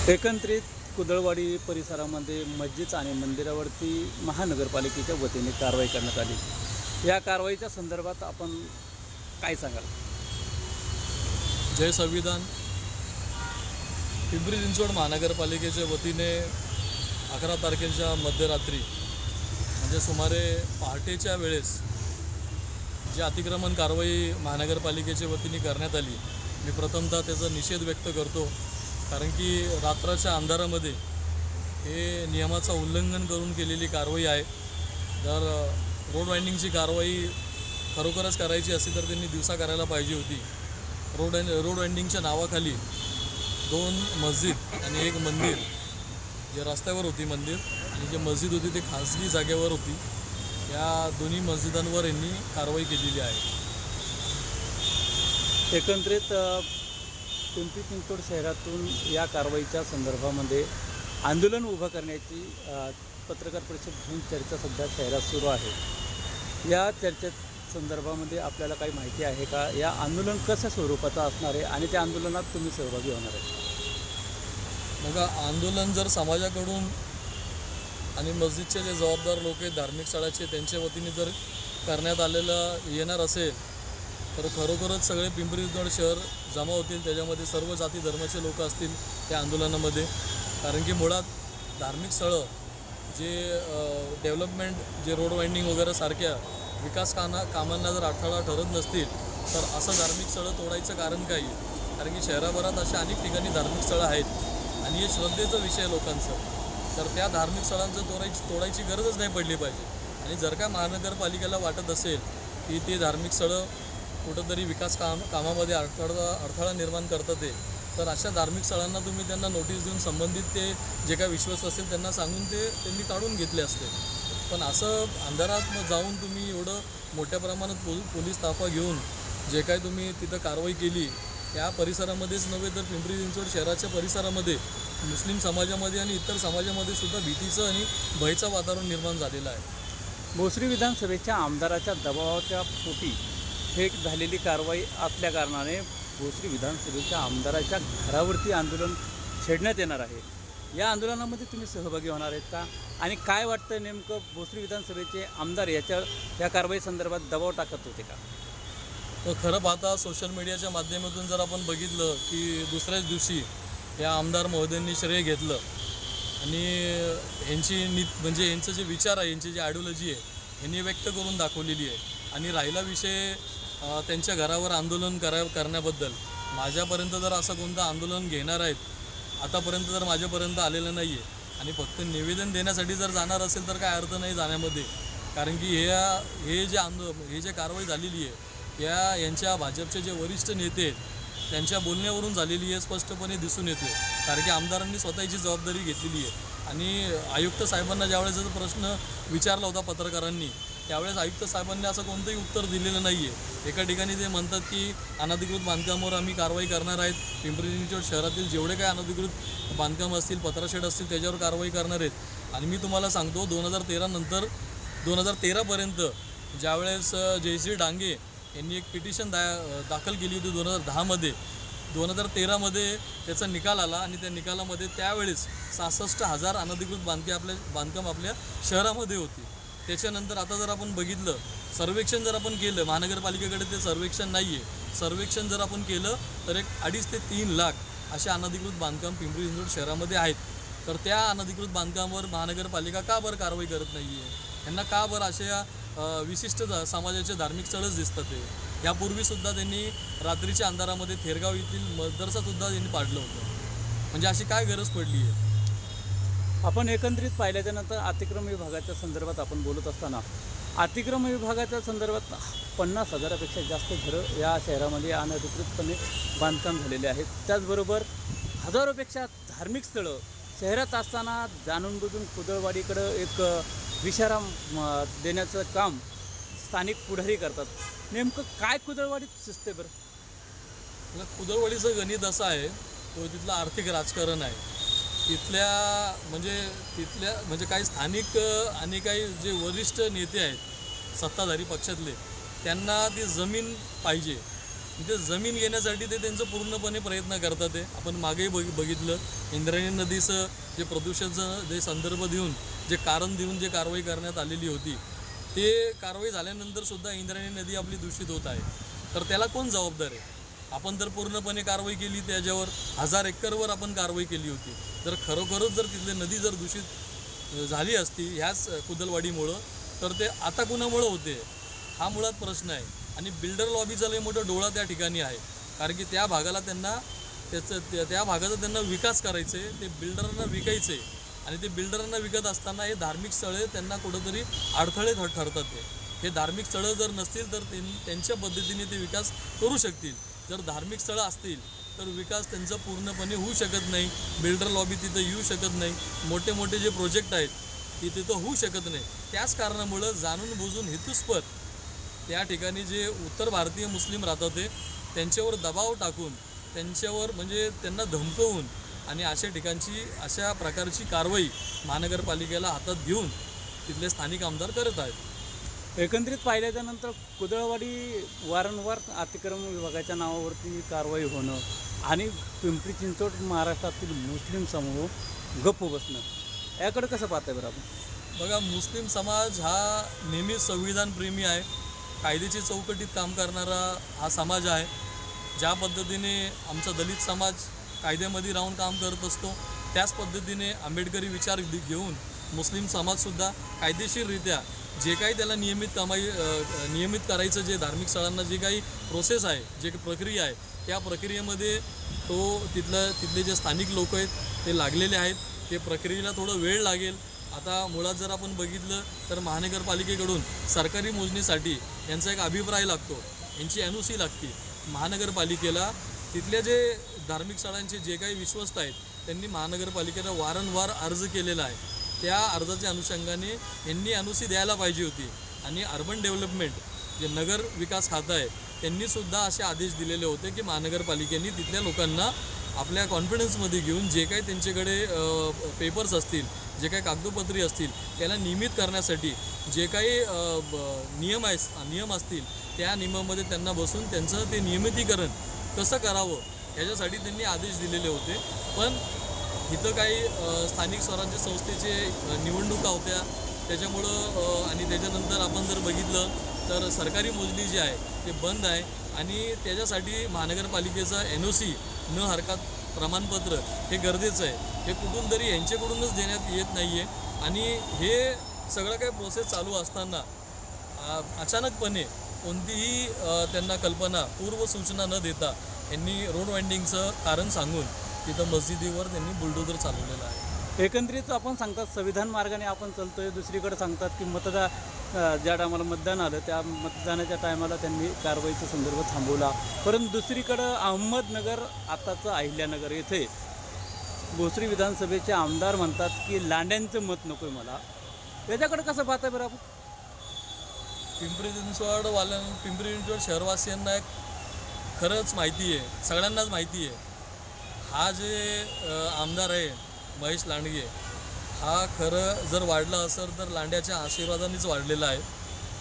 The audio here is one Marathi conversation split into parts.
एकंदरीत कुदळवाडी परिसरामध्ये मस्जिद आणि मंदिरावरती महानगरपालिकेच्या वतीने कारवाई करण्यात आली। या कारवाईच्या संदर्भात आपण काय सांगाल? जय संविधान। पिंपरी चिंचवड महानगरपालिकेच्या वतीने 11 तारखेच्या मध्यरात्री म्हणजे सुमारे पहाटेच्या वेळेस जी अतिक्रमण कारवाई महानगरपालिकेच्या वतीने करण्यात आली, मी प्रथमतः त्याचा निषेध व्यक्त करतो। कारण की रात्राच्या अंधारामध्ये हे नियमाचं उल्लंघन करून केलेली कारवाई आहे। जर रोड वाइंडिंगची कारवाई खरोखरच करायची असेल तर त्यांनी दिवसा करायला पाहिजे होती। रोड वाइंडिंगच्या नावाखाली 2 मस्जिद आणि 1 मंदिर, जे रस्त्यावर होती मंदिर आणि जे मस्जिद होती ते खाजगी जागेवर होती, या दोन्ही मस्जिदांवर यांनी कारवाई केलेली आहे। एकंदरीत पिंपरी चिंचवड शहरातून या कारवाईच्या संदर्भामध्ये आंदोलन उभं करण्याची पत्रकार परिषद घेऊन चर्चा सध्या शहरात सुरू आहे। या चर्चे संदर्भामध्ये आपल्याला काही माहिती आहे का? या आंदोलन कशा स्वरूपाचं असणार आहे आणि त्या आंदोलनात तुम्ही सहभागी होणार आहे? बघा, आंदोलन जर समाजाकडून आणि मस्जिदचे जे जबाबदार लोक आहेत धार्मिक स्थळाचे त्यांच्या वतीने जर करण्यात आलेलं येणार असेल तर खरोखरच सगळे पिंपरी चिंचवड शहर जमा होतील, त्याच्यामध्ये सर्व जाती धर्माचे लोक असतील त्या आंदोलनामध्ये। कारण की मुळात धार्मिक स्थळं जे डेव्हलपमेंट, जे रोड वाइंडिंग वगैरे सारख्या विकास कामांना जर अडथळा ठरत नसतील तर असं धार्मिक स्थळं तोडायचं कारण काय? कारण की शहराभरात अशा अनेक ठिकाणी धार्मिक स्थळं आहेत आणि हे श्रद्धेचा विषय आहे लोकांचं, तर त्या धार्मिक स्थळांचं तोडायची गरजच नाही पडली पाहिजे। आणि जर का महानगरपालिकेला वाटत असेल की ते धार्मिक स्थळं कुठंतरी विकास कामामध्ये अडथळा निर्माण करतात ते, तर अशा धार्मिक स्थळांना तुम्ही त्यांना नोटीस देऊन संबंधित ते जे काय विश्वास असेल त्यांना सांगून त्यांनी काढून घेतले असते। पण असं अंधारात जाऊन तुम्ही एवढं मोठ्या प्रमाणात पोलीस ताफा घेऊन जे काय तुम्ही तिथं कारवाई केली, या परिसरामध्येच नव्हे तर पिंपरी चिंचवड शहराच्या परिसरामध्ये मुस्लिम समाजामध्ये आणि इतर समाजामध्ये सुद्धा भीतीचं आणि भयचं वातावरण निर्माण झालेलं आहे। भोसरी विधानसभेच्या आमदाराच्या दबावाच्या पोटी हे झालेली कारवाई असल्या कारणाने भोसरी विधानसभेच्या आमदाराच्या घरावरती आंदोलन छेडण्यात येणार आहे। या आंदोलनामध्ये तुम्ही सहभागी होणार आहेत का? आणि काय वाटतं, नेमकं भोसरी विधानसभेचे आमदार या कारवाई संदर्भात दबाव टाकत होते का? तर खरं पाहता सोशल मीडियाच्या माध्यमातून जर आपण बघितलं की दुसऱ्याच दिवशी या आमदार महोदयांनी श्रेय घेतलं आणि म्हणजे यांचं जे विचार आहे, यांची जी आयडिओलॉजी आहे यांनी व्यक्त करून दाखवलेली आहे। आणि राहिला विषय त्यांच्या घरावर आंदोलन करण्याबद्दल, माझ्यापर्यंत जर असं कोणतं आंदोलन घेणार आहेत आतापर्यंत तर माझ्यापर्यंत आलेलं नाही आहे। आणि फक्त निवेदन देण्यासाठी जर जाणार असेल तर काय अर्थ नाही जाण्यामध्ये। कारण की हे जे कारवाई झालेली आहे यांच्या भाजपचे जे वरिष्ठ नेते आहेत त्यांच्या बोलण्यावरून झालेली आहे, स्पष्टपणे दिसून येते। कारण की आमदारांनी स्वतःची जबाबदारी घेतलेली आहे। आणि आयुक्त साहेबांना ज्यावेळेस प्रश्न विचारला होता पत्रकारांनी, त्यावेळेस आयुक्त साहेबांनी असं कोणतंही उत्तर दिलेलं नाही आहे। एका ठिकाणी ते म्हणतात की अनधिकृत बांधकामावर आम्ही कारवाई करणार आहेत, पिंपरी चिंचवड शहरातील जेवढे काही अनधिकृत बांधकाम असतील, पत्राशेड असतील त्याच्यावर कारवाई करणार आहेत। आणि मी तुम्हाला सांगतो 2013 नंतर 2013पर्यंत ज्यावेळेस जयश्री डांगे यांनी एक पिटिशन दाखल केली होती 2010मध्ये, 2013मध्ये त्याचा निकाल आला आणि त्या निकालामध्ये त्यावेळेस 66,000 अनधिकृत बांधकाम आपल्या शहरामध्ये होती। त्याच्यानंतर आता जर आपण बघितलं, सर्वेक्षण जर आपण केलं, महानगरपालिकेकडे ते सर्वेक्षण नाही आहे, सर्वेक्षण जर आपण केलं तर 2.5 ते 3 लाख असे अनधिकृत बांधकाम पिंपरी चिंचवड शहरामध्ये आहेत। तर त्या अनधिकृत बांधकामावर महानगरपालिका का बरं कारवाई करत नाही आहे? यांना का बरं अशा विशिष्ट समाजाचे धार्मिक स्थळच दिसतात? ते यापूर्वीसुद्धा त्यांनी रात्रीच्या अंधारामध्ये थेरगाव येथील मदरसासुद्धा त्यांनी पाडलं होतं। म्हणजे अशी काय गरज पडली आहे? आपण एकंदरीत पाहिल्याच्यानंतर अतिक्रमण विभागाच्या संदर्भात आपण बोलत असताना अतिक्रमण विभागाच्या संदर्भात 50,000पेक्षा जास्त घरं या शहरामध्ये अनधिकृतपणे बांधकाम झालेले आहेत। त्याचबरोबर हजारोपेक्षा धार्मिक स्थळं शहरात असताना जाणून बुजून कुदळवाडीकडं एक विश्राम देण्याचं काम स्थानिक पुढारी करतात। नेमकं काय कुदळवाडीत शिजते बरं? कुदळवाडीचं गणित असं आहे, तो तिथलं आर्थिक राजकारण आहे। तिथल्या म्हणजे काही स्थानिक आणि काही जे वरिष्ठ नेते आहेत सत्ताधारी पक्षातले, त्यांना ती जमीन पाहिजे। तिथे जमीन घेण्यासाठी ते त्यांचं पूर्णपणे प्रयत्न करतात आहे. आपण मागेही बघितलं इंद्रायणी नदीचं जे प्रदूषणाचं जे संदर्भ देऊन जे कारण देऊन जे कारवाई करण्यात आलेली होती, ते कारवाई झाल्यानंतर सुद्धा इंद्रायणी नदी आपली दूषित होत आहे. तर त्याला कोण जबाबदार आहे? आपण तर पूर्णपणे कारवाई केली, त्याच्यावर 1000 एकरवर आपण कारवाई केली होती. जर खरोखरच जर तिथली नदी जर दूषित झाली असती ह्याच कुदलवाडीमुळं, तर ते आता कुणामुळं होते हा मुळात प्रश्न आहे. आणि बिल्डर लॉबीचा लय मोठा डोळा त्या ठिकाणी आहे, कारण की त्या भागाला त्यांना त्या भागाचा त्यांना विकास करायचं आहे, ते बिल्डरांना विकायचं आहे. आणि ते बिल्डरांना विकत असताना हे धार्मिक स्थळे त्यांना कुठंतरी अडथळे ठरतात. हे धार्मिक स्थळं जर नसतील तर त्यांच्या पद्धतीने ते विकास करू शकतील. जर धार्मिक स्थळं असतील तर विकास त्यांचा पूर्णपणे होऊ शकत नाही. बिल्डर लॉबी तिथं येऊ शकत नाही. मोठे मोठे जे प्रोजेक्ट आहेत ते तिथं होऊ शकत नाही. त्याच कारणामुळं जाणून बुजून हेतुस्पद त्या ठिकाणी जे उत्तर भारतीय मुस्लिम राहतात ते त्यांच्यावर दबाव टाकून, त्यांच्यावर म्हणजे त्यांना धमकवून आणि अशा प्रकारची कारवाई महानगरपालिकेला हातात घेऊन तिथले स्थानिक आमदार करत आहेत. एकंदरीत पाहिल्याच्यानंतर कुदळवाडी वारंवार अतिक्रमण विभागाच्या नावावरती कारवाई होणं आणि पिंपरी चिंचवड महाराष्ट्रातील मुस्लिम समूह गप्प बसणं, याकडे कसं पाहताय बरं आपण? बघा, मुस्लिम समाज हा नेहमीच संविधानप्रेमी आहे, कायद्याची चौकटीत काम करणारा हा समाज आहे. ज्या पद्धतीने आमचा दलित समाज कायद्यामध्ये राहून काम करत असतो, त्याच पद्धतीने आंबेडकरी विचार घेऊन मुस्लिम समाजसुद्धा कायदेशीररित्या जे काही त्याला नियमित करायचं, जे धार्मिक स्थळांना जे काही प्रोसेस आहे, जे प्रक्रिया आहे, त्या प्रक्रियेमध्ये तिथले जे स्थानिक लोक आहेत ते लागलेले आहेत. ते प्रक्रियेला थोडं वेळ लागेल. आता मुळात जर आपण बघितलं तर महानगरपालिकेकडून सरकारी मोजणीसाठी यांचा एक अभिप्राय लागतो, यांची NOC लागते. महानगरपालिकेला तिथल्या जे धार्मिक स्थळांचे जे काही विश्वस्त आहेत त्यांनी महानगरपालिकेला वारंवार अर्ज केलेला आहे. त्या अर्जाच्या अनुषंगाने यांनी NOC द्यायला पाहिजे होती. आणि अर्बन डेव्हलपमेंट जे नगर विकास खातं आहे त्यांनीसुद्धा असे आदेश दिलेले होते की महानगरपालिकेने तिथल्या लोकांना आपल्या कॉन्फिडन्समध्ये घेऊन जे काही त्यांच्याकडे पेपर्स असतील, जे काही कागदोपत्री असतील, त्याला नियमित करण्यासाठी जे काही नियम असतील त्या नियमामध्ये त्यांना बसून त्यांचं ते नियमितीकरण कसं करावं ह्याच्यासाठी त्यांनी आदेश दिलेले होते. पण इथं काही स्थानिक स्वराज्य संस्थेचे निवडणुका होत्या त्याच्यामुळं आणि त्याच्यानंतर आपण जर बघितलं तर सरकारी मोजणी जी आहे ते बंद आहे. आणि त्याच्यासाठी महानगरपालिकेचा NOC न हरकत प्रमाणपत्र हे गरजेचं आहे. हे कुठून तरी यांच्याकडूनच देण्यात येत नाही आहे. आणि हे सगळं काही प्रोसेस चालू असताना अचानकपणे कोणतीही त्यांना कल्पना पूर्वसूचना न देता यांनी रोड वाइंडिंगचं कारण सांगून तिथं मस्जिदीवर त्यांनी बुलडोजर चालवलेलं आहे. एकंदरीत आपण सांगतात संविधान मार्गाने आपण चालतोय, दुसरीकडे सांगतात की ज्या टायमाला मतदान आलं त्या मतदानाच्या टायमाला त्यांनी कारवाईचा संदर्भ थांबवला. परंतु दुसरीकडं अहमदनगर आताचं अहिल्यानगर येथे भोसरी विधानसभेचे आमदार म्हणतात की लांड्यांचं मत नको आहे मला. याच्याकडे कसं पाहताय बरं आपण? पिंपरी चिंचवड शहरवासियांना एक खरंच माहिती आहे, सगळ्यांनाच माहिती आहे, हा जे आमदार आहे महेश लांडगे हा खरं जर वाढला असेल तर लांड्याच्या आशीर्वादानेच वाढलेला आहे.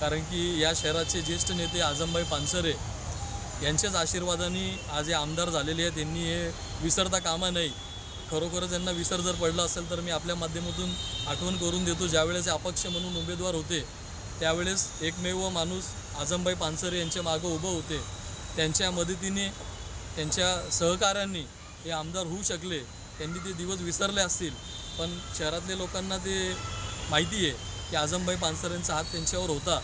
कारण की या शहराचे ज्येष्ठ नेते आजमभाई पानसरे यांच्याच आशीर्वादाने आज हे आमदार झालेले आहेत. त्यांनी हे विसरता कामा नाही. खरोखरच यांना विसर जर पडला असेल तर मी आपल्या माध्यमातून आठवण करून देतो, ज्यावेळेस अपक्ष म्हणून उमेदवार होते त्यावेळेस एकमेव माणूस आजमभाई पानसरे यांच्या मागं उभं होते. त्यांच्या मदतीने त्यांच्या सहकाऱ्यांनी हे आमदार होऊ शकले. त्यांनी ते दिवस विसरले असतील, पण शहरातल्या लोकांना ते माहिती आहे की आजमभाई पानसरेंचा हात त्यांच्यावर होता,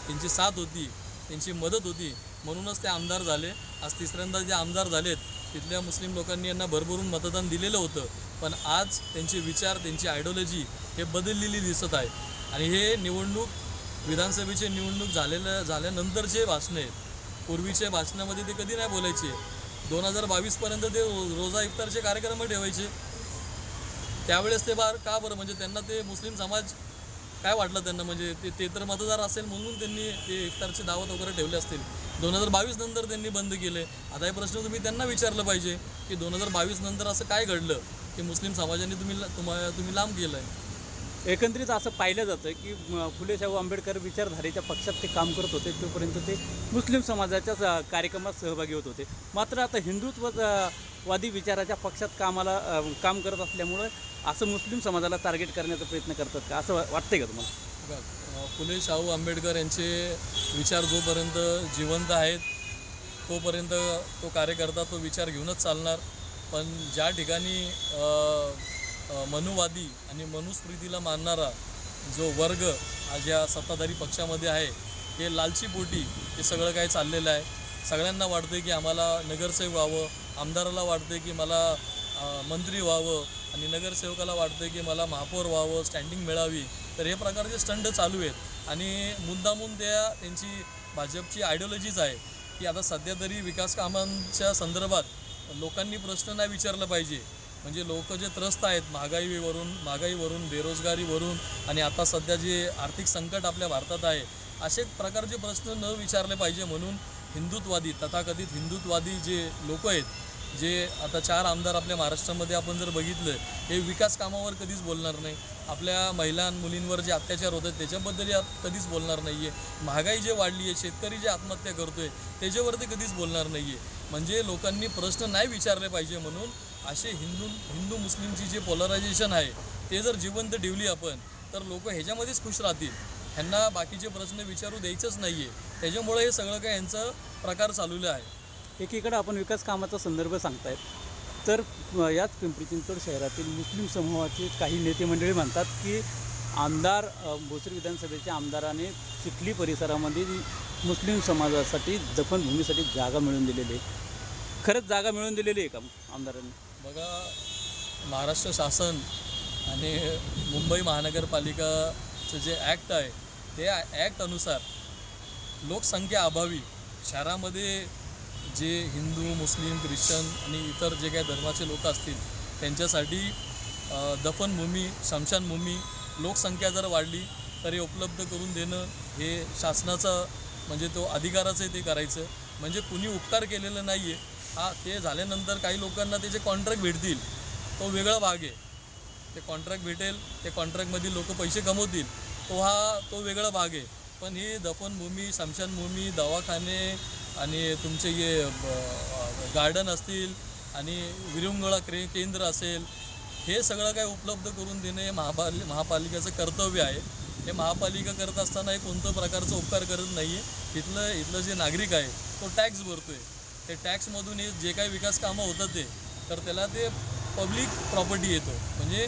त्यांची साथ होती, त्यांची मदत होती, म्हणूनच ते आमदार झाले. आज तिसऱ्यांदा जे आमदार झालेत तिथल्या मुस्लिम लोकांनी यांना भरभरून मतदान दिलेलं होतं, पण आज त्यांचे विचार, त्यांची आयडिओलॉजी हे बदललेली दिसत आहे. आणि हे विधानसभेचे निवडणूक झाल्यानंतरचे भाषणं आहेत. पूर्वीच्या भाषणामध्ये ते कधी नाही बोलायचे. 2022पर्यंत ते रोजा इफ्तारचे कार्यक्रम ठेवायचे. त्यावेळेस ते का बरं, म्हणजे त्यांना ते मुस्लिम समाज काय वाटलं त्यांना, म्हणजे ते तर मतदार असेल म्हणून त्यांनी ते इफ्तारची दावत वगैरे ठेवले असतील. 2022 नंतर त्यांनी बंद केले. आता हे प्रश्न तुम्ही त्यांना विचारलं पाहिजे की 2022 नंतर असं काय घडलं की मुस्लिम समाजाने तुम्ही लांब केलं आहे. एकंदरीत असं पाहिलं जातं की फुले शाहू आंबेडकर विचारधारेच्या पक्षात ते काम करत होते, तोपर्यंत ते मुस्लिम समाजाच्या कार्यक्रमात सहभागी होत होते. मात्र आता वादी विचाराच्या पक्षात काम करत असल्यामुळं असं मुस्लिम समाजाला टार्गेट करण्याचा प्रयत्न करतात का, असं वाटतंय का तुम्हाला? फुले शाहू आंबेडकर यांचे विचार जोपर्यंत जिवंत आहेत तोपर्यंत तो कार्यकर्ता तो विचार घेऊनच चालणार. पण ज्या ठिकाणी मनुवादी आणि मनुस्मृतीला मानणारा जो वर्ग आज या सत्ताधारी पक्षामध्ये आहे, हे लालचीपोटी हे सगळं काय चाललेलं आहे. सगळ्यांना वाटतं की आम्हाला नगरसेवक व्हावं, आमदाराला वाटतं की मला मंत्री व्हावं आणि नगरसेवकाला वाटतं की मला महापौर व्हावं, स्टँडिंग मिळावी. तर हे प्रकारचे स्टंट चालू आहेत आणि मुद्दामून त्यांची भाजपची आयडिओलॉजीच आहे की आता सध्या तरी विकास कामांच्या संदर्भात लोकांनी प्रश्न नाही विचारला पाहिजे. म्हणजे लोक जे त्रस्त आहेत महागाईवरून बेरोजगारीवरून आणि आता सध्या जे आर्थिक संकट आपल्या भारतात आहे, असे प्रकारचे प्रश्न न विचारले पाहिजे. म्हणून हिंदुत्ववादी तथाकथित हिंदुत्ववादी जे लोक आहेत, जे आता 4 आमदार आपल्या महाराष्ट्रामध्ये आपण जर बघितलं, हे विकास कामावर कधीच बोलणार नाही. आपल्या महिला मुलींवर जे अत्याचार होत आहेत त्याच्याबद्दल कधीच बोलणार नाही आहे. महागाई जे वाढली आहे, शेतकरी जे आत्महत्या करतो आहे त्याच्यावरती कधीच बोलणार नाही आहे. म्हणजे लोकांनी प्रश्न नाही विचारले पाहिजे. म्हणून असे हिंदू मुस्लिमची जे पोलरायझेशन आहे ते जर जिवंत ठेवली आपण, तर लोक ह्याच्यामध्येच खुश राहतील. ह्यांना बाकीचे प्रश्न विचारू द्यायचंच नाही आहे. त्याच्यामुळे हे सगळं काय यांचं प्रकार चालवलं आहे. एकीकडे आपण विकास कामाचा संदर्भ सांगतायत, तर याच पिंपरी चिंचवड शहरातील मुस्लिम समूहाचे काही नेते मंडळी म्हणतात की आमदार भोसरी विधानसभेचे आमदाराने चिखली परिसरामध्ये मुस्लिम समाजासाठी दफनभूमीसाठी जागा मिळवून दिलेली आहे. खरंच जागा मिळवून दिलेली आहे का आमदारांनी? बघा, महाराष्ट्र शासन आणि मुंबई महानगरपालिकाचं जे ॲक्ट आहे ते ॲक्ट अनुसार लोकसंख्या अभावी शहरामध्ये जे हिंदू, मुस्लिम, ख्रिश्चन आणि इतर जे काही धर्माचे लोक असतील त्यांच्यासाठी दफनभूमी, स्मशानभूमी लोकसंख्या जर वाढली तर हे उपलब्ध करून देणं हे शासनाचं म्हणजे तो अधिकाराचं आहे ते करायचं. म्हणजे कुणी उपकार केलेलं नाही आहे. ते झाल्यानंतर काही लोकांना त्याचे कॉन्ट्रॅक्ट भेटतील, तो वेगळा भाग आहे. ते कॉन्ट्रॅक्ट भेटेल, ते कॉन्ट्रॅक्टमधील लोक पैसे कमवतील, तो वेगळा भाग आहे. पण ही दफनभूमी, स्मशानभूमी, दवाखाने आणि तुमचे हे गार्डन असतील आणि विरंगुळा केंद्र असेल, हे सगळं काय उपलब्ध करून देणे हे महापालिकेचं कर्तव्य आहे. हे महापालिका करत असताना हे कोणतं प्रकारचं उपकार करत नाही आहे. इथलं जे नागरिक आहे तो टॅक्स भरतो आहे. ते टॅक्समधून हे जे काही विकास कामं होतं तर त्याला ते पब्लिक प्रॉपर्टी येतो. म्हणजे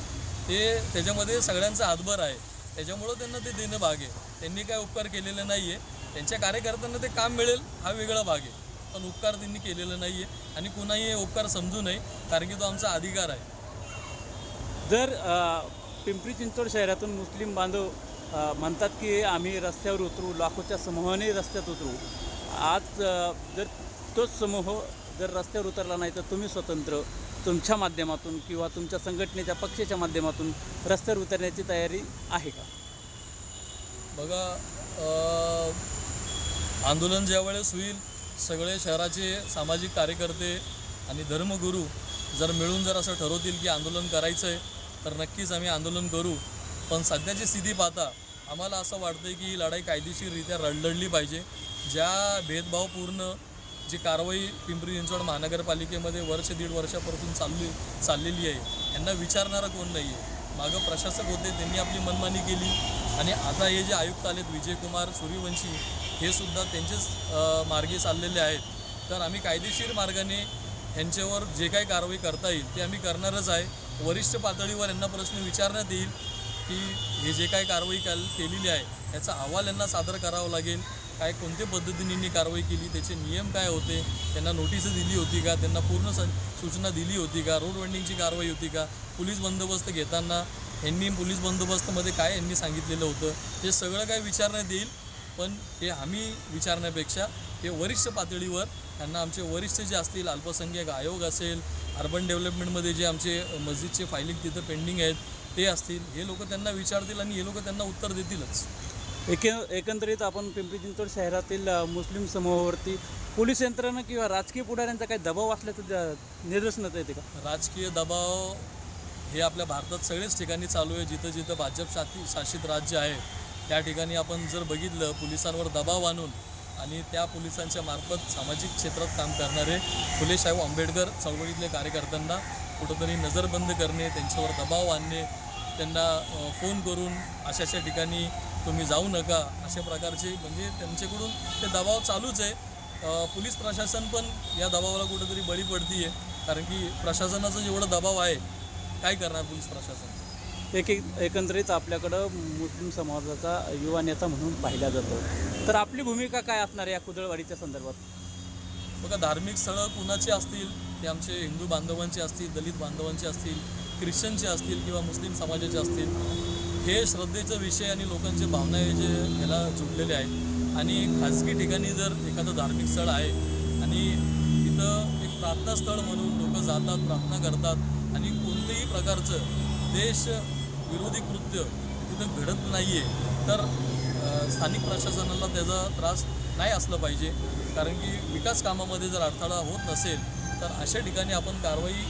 त्याच्यामध्ये सगळ्यांचा हातभार आहे. त्याच्यामुळं त्यांना ते देणं भाग आहे. त्यांनी काय उपकार केलेलं नाही आहे. त्यांच्या कार्यकर्त्यांना ते काम मिळेल हा वेगळा भाग आहे, पण उपकार त्यांनी केलेलं नाही आहे आणि कुणाही हे उपकार समजू नये, कारण की तो आमचा अधिकार आहे. जर पिंपरी चिंचवड शहरातून मुस्लिम बांधव म्हणतात की आम्ही रस्त्यावर उतरू, लाखोच्या समूहाने रस्त्यात उतरू, आज जर तोच समूह जर रस्त्यावर उतरला नाही तर तुम्ही स्वतंत्र तुमच्या माध्यमातून किंवा तुमच्या संघटनेच्या पक्षाच्या माध्यमातून रस्त्यावर उतरण्याची तयारी आहे का? बघा, आंदोलन ज्यावेळेस होईल सगळे शहराचे सामाजिक कार्यकर्ते आणि धर्मगुरू जर मिळून जर असं ठरवतील की आंदोलन करायचं आहे तर नक्कीच आम्ही आंदोलन करू. पण सध्याची स्थिती पाहता आम्हाला असं वाटतं की ही लढाई कायदेशीररित्या लढली पाहिजे. ज्या भेदभावपूर्ण जी कारवाई पिंपरी चिंचवड महानगरपालिकेमध्ये दीड वर्षापासून चाललेली आहे, यांना विचारणारा कोण नाही आहे. मागं प्रशासक होते, त्यांनी आपली मनमानी केली आणि आता हे जे आयुक्त आलेत विजयकुमार सूर्यवंशी, हे सुद्धा त्यांचेच मार्गे चाललेले आहेत. तर आम्ही कायदेशीर मार्गाने यांच्यावर जे काही कारवाई करता येईल ते आम्ही करणारच आहे. वरिष्ठ पातळीवर यांना प्रश्न विचारण्यात येईल की हे जे काही कारवाई केलेली आहे याचा अहवाल यांना सादर करावा लागेल. काय कोणत्या पद्धतीने कारवाई केली, त्याचे नियम काय होते, त्यांना नोटीस दिली होती का, त्यांना पूर्ण सूचना दिली होती का, रोड वंडिंगची कारवाई होती का, पोलीस बंदोबस्त घेताना यांनी पोलीस बंदोबस्तामध्ये काय यांनी सांगितलेलं होतं, हे सगळं काय विचारण्यात येईल. पण हे आम्ही विचारण्यापेक्षा हे वरिष्ठ पातळीवर त्यांना आमचे वरिष्ठ जे असतील, अल्पसंख्याक आयोग असेल, अर्बन डेव्हलपमेंटमध्ये जे आमचे मस्जिदचे फायलिंग तिथं पेंडिंग आहेत ते असतील, हे लोक त्यांना विचारतील आणि हे लोक त्यांना उत्तर देतीलच. एकंदरीत आपण पिंपरी चिंचवड शहरातील मुस्लिम समूहावरती पोलीस यंत्रणा किंवा राजकीय पुढाऱ्यांचा काही दबाव असल्याचं निदर्शनात येते का? राजकीय दबाव हे आपल्या भारतात सगळेच ठिकाणी चालू आहे. जिथं जिथं भाजप शासित राज्य आहे त्या ठिकाणी आपण जर बघितलं पोलिसांवर दबाव आणून आणि त्या पोलिसांच्या मार्फत सामाजिक क्षेत्रात काम करणारे फुले शाहू आंबेडकर चळवळीतले कार्यकर्त्यांना कुठंतरी नजरबंद करणे, त्यांच्यावर दबाव आणणे, त्यांना फोन करून अशा ठिकाणी तुम्ही जाऊ नका अशा प्रकारचे म्हणजे त्यांच्याकडून ते दबाव चालूच आहे. पोलीस प्रशासन पण या दबावाला कुठंतरी बळी पडती आहे, कारण की प्रशासनाचा जेवढा दबाव आहे काय करणार पोलीस प्रशासन. एकंदरीत आपल्याकडं मुस्लिम समाजाचा युवा नेता म्हणून पाहिला जातो, तर आपली भूमिका काय असणार या कुदळवाडीच्या संदर्भात? बघा, धार्मिक स्थळं कुणाची असतील ते आमचे हिंदू बांधवांचे असतील, दलित बांधवांचे असतील, ख्रिश्चनचे असतील किंवा मुस्लिम समाजाचे असतील, हे श्रद्धेचा विषय आणि लोकांचे भावना हे जे ह्याला जुळलेले आहेत. आणि खाजगी ठिकाणी जर एखादं धार्मिक स्थळ आहे आणि तिथं एक प्रार्थनास्थळ म्हणून लोक जातात, प्रार्थना करतात आणि कोणत्याही प्रकारचं देश विरोधी कृत्य तिथं घडत नाही आहे, तर स्थानिक प्रशासनाला त्याचा त्रास नाही असलं पाहिजे. कारण की विकास कामामध्ये जर अडथळा होत नसेल तर अशा ठिकाणी आपण कारवाई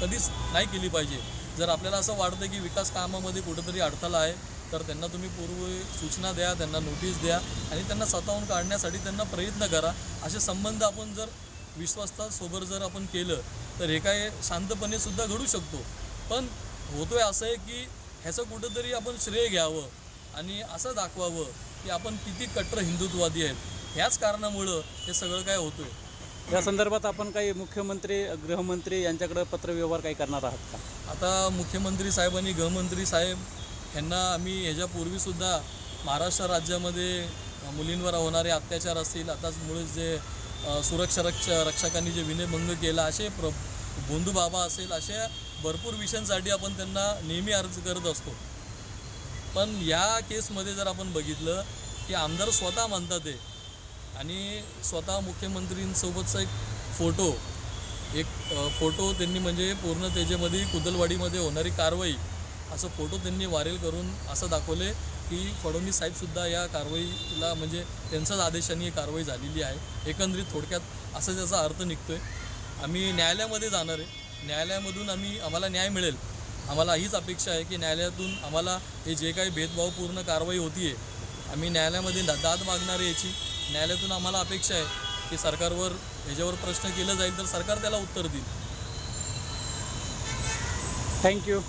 कधीच नाही केली पाहिजे. जर आपल्याला असं वाटतं की विकास कामामध्ये कुठंतरी अडथळा आहे तर त्यांना तुम्ही पूर्व सूचना द्या, त्यांना नोटीस द्या आणि त्यांना स्वतःहून काढण्यासाठी त्यांना प्रयत्न करा. असे संबंध आपण जर विश्वासासोबत जर आपण केलं तर हे काय शांतपणे सुद्धा घडू शकतो. पण होतोय असं आहे की ह्याचं कुठंतरी आपण श्रेय घ्यावं आणि असं दाखवावं की आपण किती कट्टर हिंदुत्ववादी आहेत. ह्याच कारणामुळं हे सगळं काय होतोय. या संदर्भात आपण काही मुख्यमंत्री, गृहमंत्री यांच्याकडे पत्रव्यवहार काही करणार आहात का? आता मुख्यमंत्री साहेब आणि गृहमंत्री साहेब यांना आम्ही ह्याच्यापूर्वीसुद्धा महाराष्ट्र राज्यामध्ये मुलींवर होणारे अत्याचार असतील, आताच मुळे जे सुरक्षा रक्षकांनी जे विनयभंग केला, असे बोंधू बाबा असेल, अशा भरपूर विषयांसाठी आपण त्यांना नेहमी अर्ज करत असतो. पण या केसमध्ये जर आपण बघितलं की आमदार स्वतः म्हणतात ते आणि स्वतः मुख्यमंत्रींसोबतचा एक फोटो त्यांनी म्हणजे पूर्ण त्याच्यामध्ये कुदलवाडीमध्ये होणारी कारवाई असं फोटो त्यांनी व्हायरल करून असं दाखवले की फडणवीस साहेबसुद्धा या कारवाईला म्हणजे त्यांच्याच आदेशाने ही कारवाई झालेली आहे. एकंदरीत थोडक्यात असं त्याचा अर्थ निघतो आहे. आम्ही न्यायालयामध्ये जाणार आहे. न्यायालयामधून आम्हाला न्याय मिळेल. आम्हाला हीच अपेक्षा आहे की न्यायालयातून आम्हाला हे जे काही भेदभावपूर्ण कारवाई होती आहे, आम्ही न्यायालयामध्ये दाद मागणार आहे याची. न्यायालयातून आम्हाला अपेक्षा आहे की सरकारवर ह्याच्यावर प्रश्न केला जाईल तर सरकार त्याला उत्तर देईल. थँक्यू.